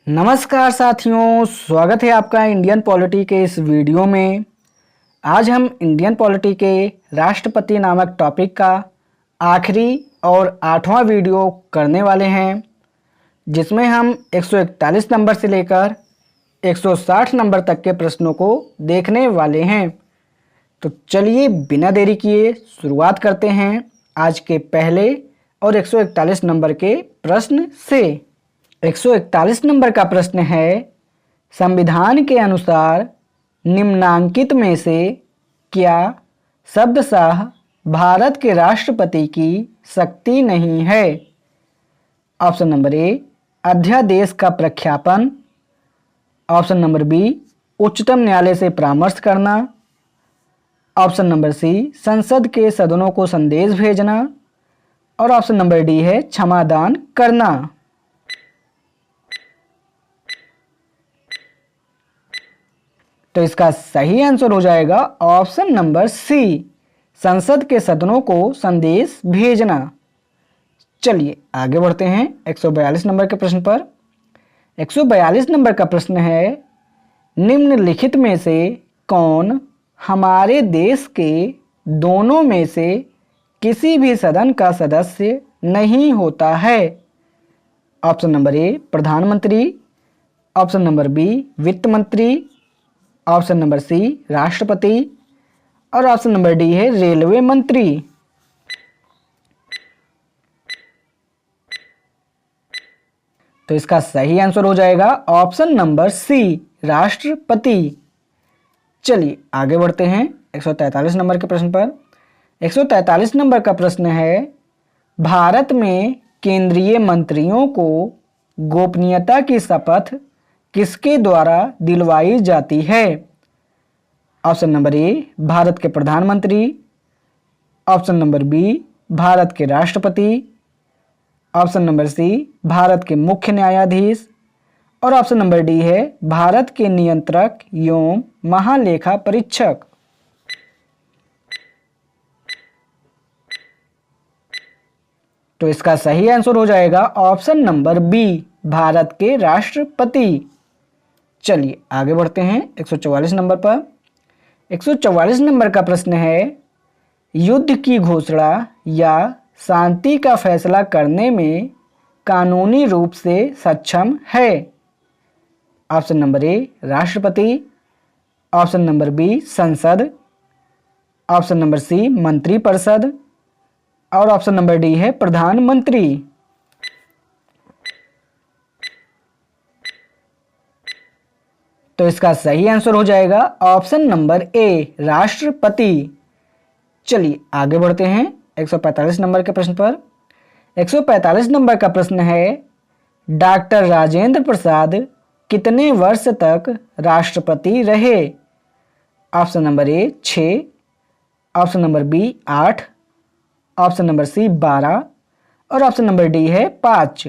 नमस्कार साथियों, स्वागत है आपका इंडियन पॉलिटी के इस वीडियो में। आज हम इंडियन पॉलिटी के राष्ट्रपति नामक टॉपिक का आखिरी और 8वां वीडियो करने वाले हैं, जिसमें हम 141 नंबर से लेकर 160 नंबर तक के प्रश्नों को देखने वाले हैं। तो चलिए बिना देरी किए शुरुआत करते हैं आज के पहले और 141 नंबर के प्रश्न से। 141 नंबर का प्रश्न है, संविधान के अनुसार निम्नांकित में से क्या शब्दशः भारत के राष्ट्रपति की शक्ति नहीं है? ऑप्शन नंबर ए, अध्यादेश का प्रख्यापन। ऑप्शन नंबर बी, उच्चतम न्यायालय से परामर्श करना। ऑप्शन नंबर सी, संसद के सदनों को संदेश भेजना। और ऑप्शन नंबर डी है क्षमादान करना। तो इसका सही आंसर हो जाएगा ऑप्शन नंबर सी, संसद के सदनों को संदेश भेजना। चलिए आगे बढ़ते हैं 142 नंबर के प्रश्न पर। 142 नंबर का प्रश्न है, निम्नलिखित में से कौन हमारे देश के दोनों में से किसी भी सदन का सदस्य नहीं होता है? ऑप्शन नंबर ए, प्रधानमंत्री। ऑप्शन नंबर बी, वित्त मंत्री। ऑप्शन नंबर सी, राष्ट्रपति। और ऑप्शन नंबर डी है रेलवे मंत्री। तो इसका सही आंसर हो जाएगा ऑप्शन नंबर सी, राष्ट्रपति। चलिए आगे बढ़ते हैं 143 नंबर के प्रश्न पर। 143 नंबर का प्रश्न है, भारत में केंद्रीय मंत्रियों को गोपनीयता की शपथ किसके द्वारा दिलवाई जाती है? ऑप्शन नंबर ए, भारत के प्रधानमंत्री। ऑप्शन नंबर बी, भारत के राष्ट्रपति। ऑप्शन नंबर सी, भारत के मुख्य न्यायाधीश। और ऑप्शन नंबर डी है भारत के नियंत्रक एवं महालेखा परीक्षक। तो इसका सही आंसर हो जाएगा ऑप्शन नंबर बी, भारत के राष्ट्रपति। चलिए आगे बढ़ते हैं 144 नंबर पर। 144 नंबर का प्रश्न है, युद्ध की घोषणा या शांति का फैसला करने में कानूनी रूप से सक्षम है? ऑप्शन नंबर ए, राष्ट्रपति। ऑप्शन नंबर बी, संसद। ऑप्शन नंबर सी, मंत्रिपरिषद। और ऑप्शन नंबर डी है प्रधानमंत्री। तो इसका सही आंसर हो जाएगा ऑप्शन नंबर ए, राष्ट्रपति। चलिए आगे बढ़ते हैं 145 नंबर के प्रश्न पर। 145 नंबर का प्रश्न है, डॉक्टर राजेंद्र प्रसाद कितने वर्ष तक राष्ट्रपति रहे? Option number A, 6। Option number B, 8। Option number C, 12। और ऑप्शन नंबर डी है 5।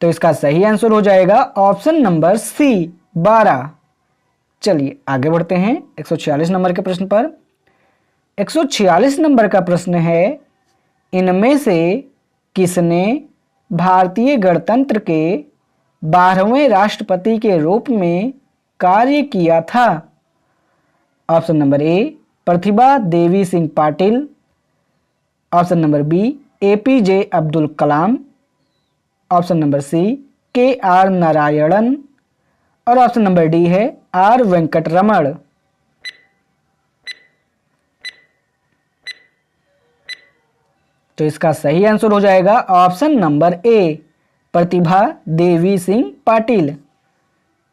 तो इसका सही आंसर हो जाएगा ऑप्शन नंबर सी, 12। चलिए आगे बढ़ते हैं 146 नंबर के प्रश्न पर। 146 नंबर का प्रश्न है, इनमें से किसने भारतीय गणतंत्र के 12वें राष्ट्रपति के रूप में कार्य किया था? Option number A, Pratibha Devi Singh Patil. Option number B, APJ Abdul Kalam. Option number C, KR Narayanan. और ऑप्शन नंबर डी है R वेंकटरमण। तो इसका सही आंसर हो जाएगा option number A, Pratibha Devi Singh Patil.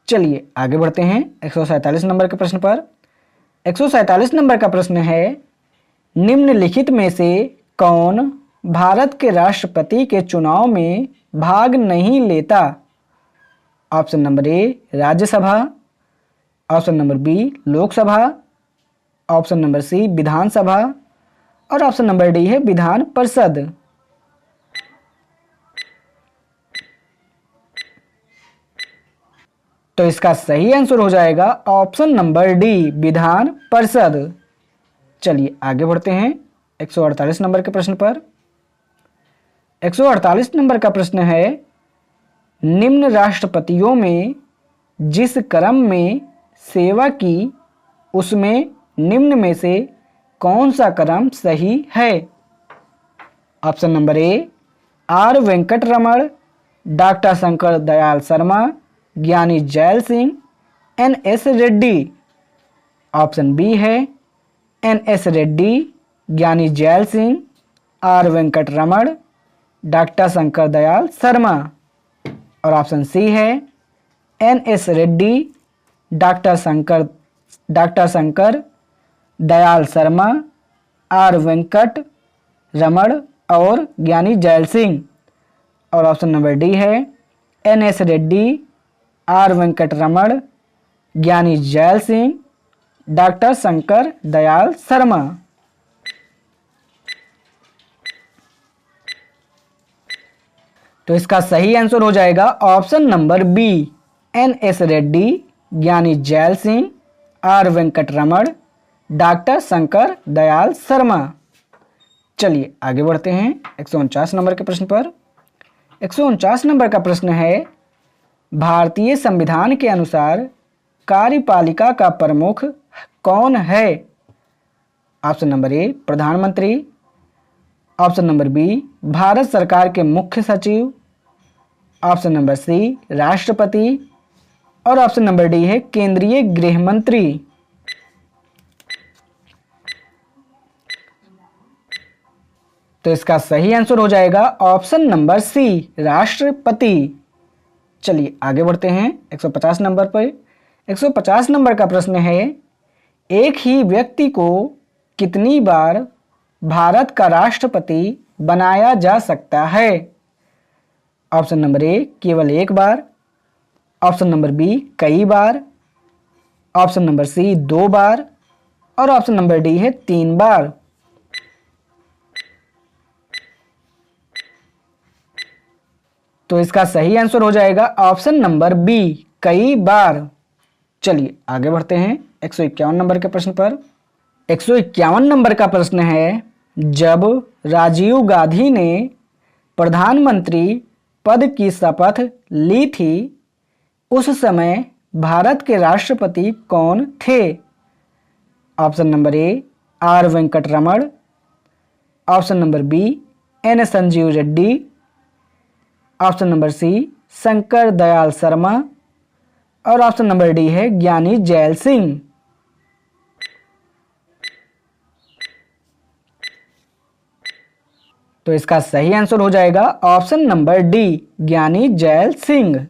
चलिए आगे बढ़ते हैं 147 नंबर के प्रश्न पर। 147 नंबर का प्रश्न है, निम्नलिखित में से कौन भारत के राष्ट्रपति के चुनाव में भाग नहीं लेता? Option number A, Rajya Sabha. Option number B, Lok Sabha. Option number C, Vidhan Sabha. और ऑप्शन नंबर डी है विधान परिषद। तो इसका सही आंसर हो जाएगा option number D, Vidhan Parishad. चलिए आगे बढ़ते हैं 148 नंबर के प्रश्न पर। 148 नंबर का प्रश्न है, निम्न राष्ट्रपतियों में जिस क्रम में सेवा की उसमें निम्न में से कौन सा क्रम सही है? Option number A R Venkataraman, doctor Shankar Dayal Sharma, Giani Zail Singh, N S Reddy. Option B है N S Reddy, Giani Zail Singh, R Venkataraman, doctor Shankar Dayal Sharma. और ऑप्शन सी है N S Reddy, doctor Shankar Dayal Sharma, R Venkataraman और ज्ञानी जैल सिंह। और ऑप्शन नंबर डी है N S Reddy, R Venkataraman, Giani Zail Singh, doctor Shankar Dayal Sharma. तो इसका सही आंसर हो जाएगा option number B, N S Reddy, Giani Zail Singh, R Venkataraman, doctor Shankar Dayal Sharma. चलिए आगे बढ़ते हैं 149 नंबर के प्रश्न पर। 149 नंबर का प्रश्न है, भारतीय संविधान के अनुसार कार्यपालिका का प्रमुख कौन है? ऑप्शन नंबर ए प्रधानमंत्री, ऑप्शन नंबर बी भारत सरकार के मुख्य सचिव, ऑप्शन नंबर सी राष्ट्रपति और ऑप्शन नंबर डी है केंद्रीय गृह मंत्री। तो इसका सही आंसर हो जाएगा ऑप्शन नंबर सी राष्ट्रपति। चलिए आगे बढ़ते हैं 150 नंबर पर। 150 नंबर का प्रश्न है, एक ही व्यक्ति को कितनी बार भारत का राष्ट्रपति बनाया जा सकता है? ऑप्शन नंबर ए केवल एक बार, ऑप्शन नंबर बी कई बार, ऑप्शन नंबर सी 2 बार और ऑप्शन नंबर डी है 3 बार। तो इसका सही आंसर हो जाएगा ऑप्शन नंबर बी कई बार। चलिए आगे बढ़ते हैं 151 नंबर के प्रश्न पर। 151 नंबर का प्रश्न है, जब राजीव गांधी ने प्रधानमंत्री पद की शपथ ली थी उस समय भारत के राष्ट्रपति कौन थे? Option number A R Venkataraman, option number B N Sanjeeva Reddy, option number C Shankar Dayal Sharma और ऑप्शन नंबर डी है ज्ञानी जैल सिंह। तो इसका सही आंसर हो जाएगा ऑप्शन नंबर डी ज्ञानी जैल सिंह।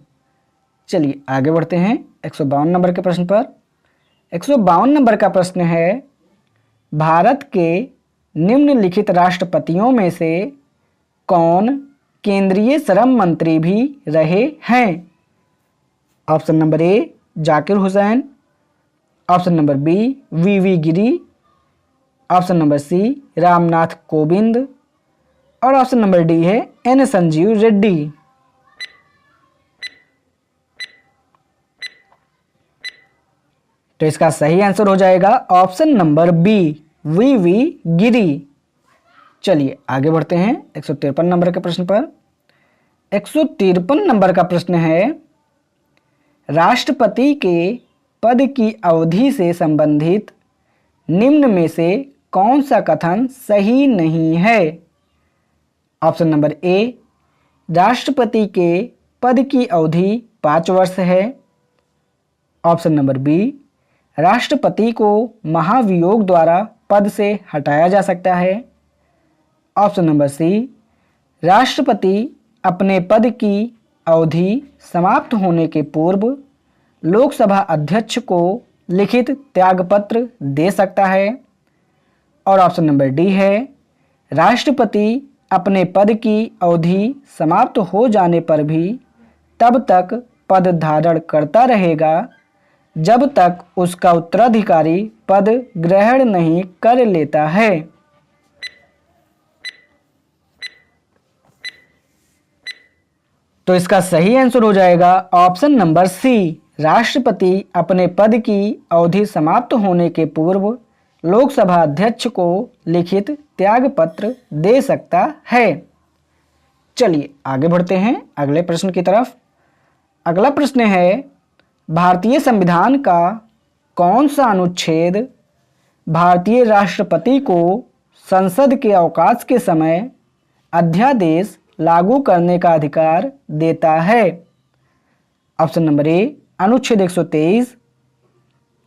चलिए आगे बढ़ते हैं 152 नंबर के प्रश्न पर। 152 नंबर का प्रश्न है, भारत के निम्नलिखित राष्ट्रपतियों में से कौन केंद्रीय श्रम मंत्री भी रहे हैं? Option number A Zakir Hussain, option number B V Giri, option number C Ramnath Kovind और ऑप्शन नंबर डी है एन संजीव रेड्डी। तो इसका सही आंसर हो जाएगा option number B V Giri. चलिए आगे बढ़ते हैं 153 नंबर के प्रश्न पर। 153 नंबर का प्रश्न है, राष्ट्रपति के पद की अवधि से संबंधित निम्न में से कौन सा कथन सही नहीं है? ऑप्शन नंबर ए राष्ट्रपति के पद की अवधि 5 वर्ष है, ऑप्शन नंबर बी राष्ट्रपति को महाभियोग द्वारा पद से हटाया जा सकता है, ऑप्शन नंबर सी राष्ट्रपति अपने पद की अवधि समाप्त होने के पूर्व लोकसभा अध्यक्ष को लिखित त्यागपत्र दे सकता है और ऑप्शन नंबर डी है राष्ट्रपति अपने पद की अवधि समाप्त हो जाने पर भी तब तक पद धारण करता रहेगा जब तक उसका उत्तराधिकारी पद ग्रहण नहीं कर लेता है। तो इसका सही आंसर हो जाएगा ऑप्शन नंबर सी राष्ट्रपति अपने पद की अवधि समाप्त होने के पूर्व लोकसभा अध्यक्ष को लिखित त्यागपत्र दे सकता है। चलिए आगे बढ़ते हैं अगले प्रश्न की तरफ। अगला प्रश्न है, भारतीय संविधान का कौन सा अनुच्छेद भारतीय राष्ट्रपति को संसद के अवकाश के समय अध्यादेश लागू करने का अधिकार देता है? ऑप्शन नंबर ए अनुच्छेद 123,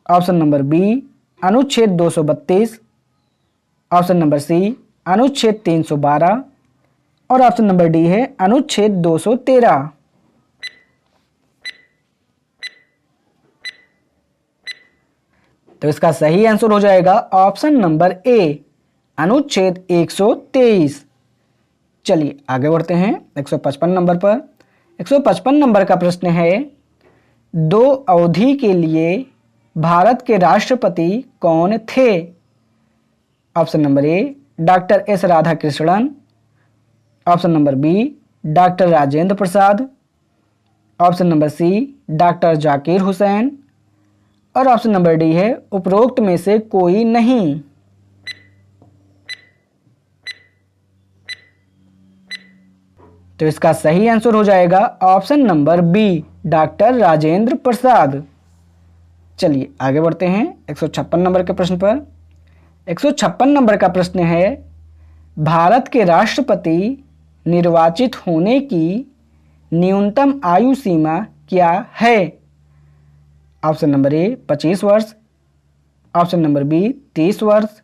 ऑप्शन नंबर बी अनुच्छेद 232, ऑप्शन नंबर सी अनुच्छेद 312 और ऑप्शन नंबर डी है अनुच्छेद 213। तो इसका सही आंसर हो जाएगा ऑप्शन नंबर ए अनुच्छेद 123। चलिए आगे बढ़ते हैं 155 नंबर पर। 155 नंबर का प्रश्न है, 2 अवधि के लिए भारत के राष्ट्रपति कौन थे? Option number A doctor S Radhakrishnan, option number B doctor Rajendra Prasad, option number C doctor Zakir Hussain और ऑप्शन नंबर डी है उपरोक्त में से कोई नहीं। तो इसका सही आंसर हो जाएगा option number B doctor Rajendra Prasad. चलिए आगे बढ़ते हैं 156 नंबर के प्रश्न पर। 156 नंबर का प्रश्न है, भारत के राष्ट्रपति निर्वाचित होने की न्यूनतम आयु सीमा क्या है? ऑप्शन नंबर ए 25 वर्ष, ऑप्शन नंबर बी 30 वर्ष,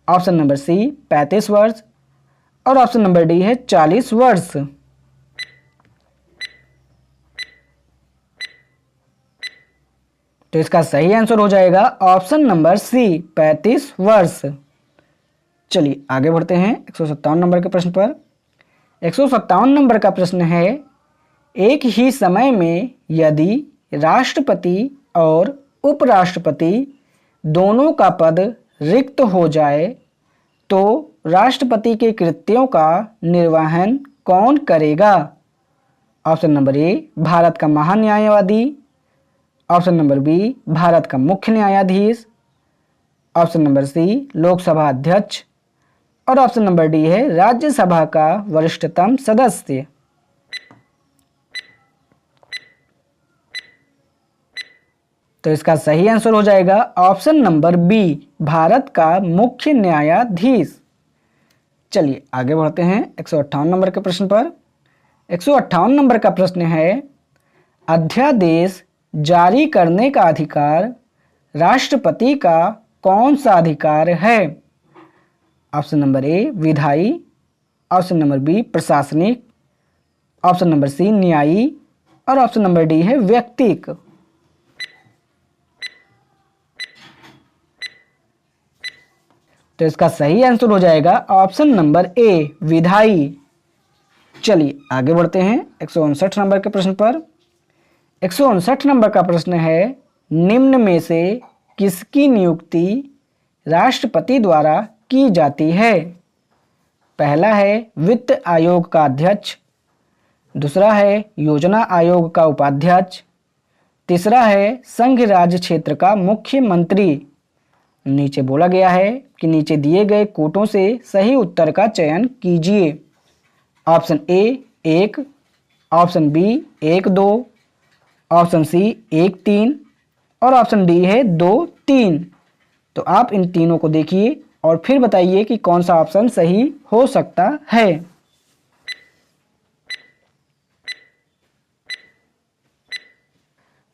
ऑप्शन नंबर सी 35 वर्ष और ऑप्शन नंबर डी है 40 वर्ष। तो इसका सही आंसर हो जाएगा ऑप्शन नंबर सी 35 वर्ष। चलिए आगे बढ़ते हैं 157 नंबर के प्रश्न पर। 157 नंबर का प्रश्न है, एक ही समय में यदि राष्ट्रपति और उपराष्ट्रपति दोनों का पद रिक्त हो जाए तो राष्ट्रपति के कृत्यों का निर्वहन कौन करेगा? ऑप्शन नंबर ए भारत का महान्यायवादी, ऑप्शन नंबर बी भारत का मुख्य न्यायाधीश, ऑप्शन नंबर सी लोकसभा अध्यक्ष और ऑप्शन नंबर डी है राज्यसभा का वरिष्ठतम सदस्य। तो इसका सही आंसर हो जाएगा ऑप्शन नंबर बी भारत का मुख्य न्यायाधीश। चलिए आगे बढ़ते हैं 158 नंबर के प्रश्न पर। 158 नंबर का प्रश्न है, अध्यादेश जारी करने का अधिकार राष्ट्रपति का कौन सा अधिकार है? ऑप्शन नंबर ए विधायी, ऑप्शन नंबर बी प्रशासनिक, ऑप्शन नंबर सी न्यायी और ऑप्शन नंबर डी है व्यक्तिक। तो इसका सही आंसर हो जाएगा ऑप्शन नंबर ए विधायी। चलिए आगे बढ़ते हैं 159 नंबर के प्रश्न पर। 159 नंबर का प्रश्न है, निम्न में से किसकी नियुक्ति राष्ट्रपति द्वारा की जाती है? पहला है वित्त आयोग का अध्यक्ष, दूसरा है योजना आयोग का उपाध्यक्ष, तीसरा है संघ राज्य क्षेत्र का मुख्यमंत्री। नीचे बोला गया है कि नीचे दिए गए कोटों से सही उत्तर का चयन कीजिए। Option A 1, option B 1 2, option C 1 3 और ऑप्शन डी है 2 3। तो आप इन तीनों को देखिए और फिर बताइए कि कौन सा ऑप्शन सही हो सकता है।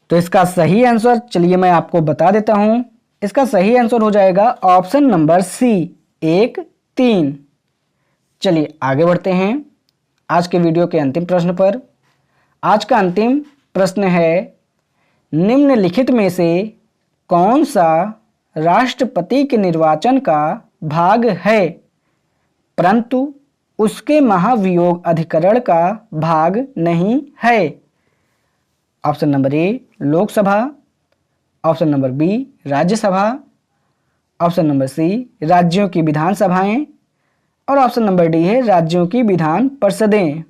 तो इसका सही आंसर चलिए मैं आपको बता देता हूं। इसका सही आंसर हो जाएगा ऑप्शन नंबर सी 1 3। चलिए आगे बढ़ते हैं आज के वीडियो के अंतिम प्रश्न पर। आज का अंतिम प्रश्न है, निम्नलिखित में से कौन सा राष्ट्रपति के निर्वाचन का भाग है परंतु उसके महाभियोग अधिकरण का भाग नहीं है? Option number A Lok Sabha, option number B Rajya Sabha, option number C राज्यों की विधानसभाएं और ऑप्शन नंबर डी है राज्यों की विधान परिषदें।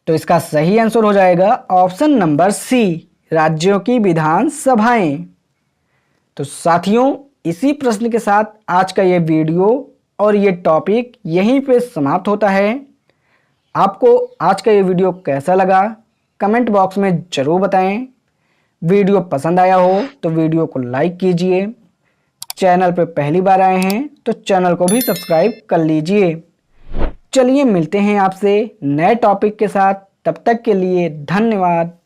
तो इसका सही आंसर हो जाएगा ऑप्शन नंबर सी राज्यों की विधान सभाएं। तो साथियों इसी प्रश्न के साथ आज का ये वीडियो और ये टॉपिक यहीं पे समाप्त होता है। आपको आज का ये वीडियो कैसा लगा कमेंट बॉक्स में ज़रूर बताएं। वीडियो पसंद आया हो तो वीडियो को लाइक कीजिए। चैनल पर पहली बार आए हैं तो चैनल को भी सब्सक्राइब कर लीजिए। चलिए मिलते हैं आपसे नए टॉपिक के साथ, तब तक के लिए धन्यवाद।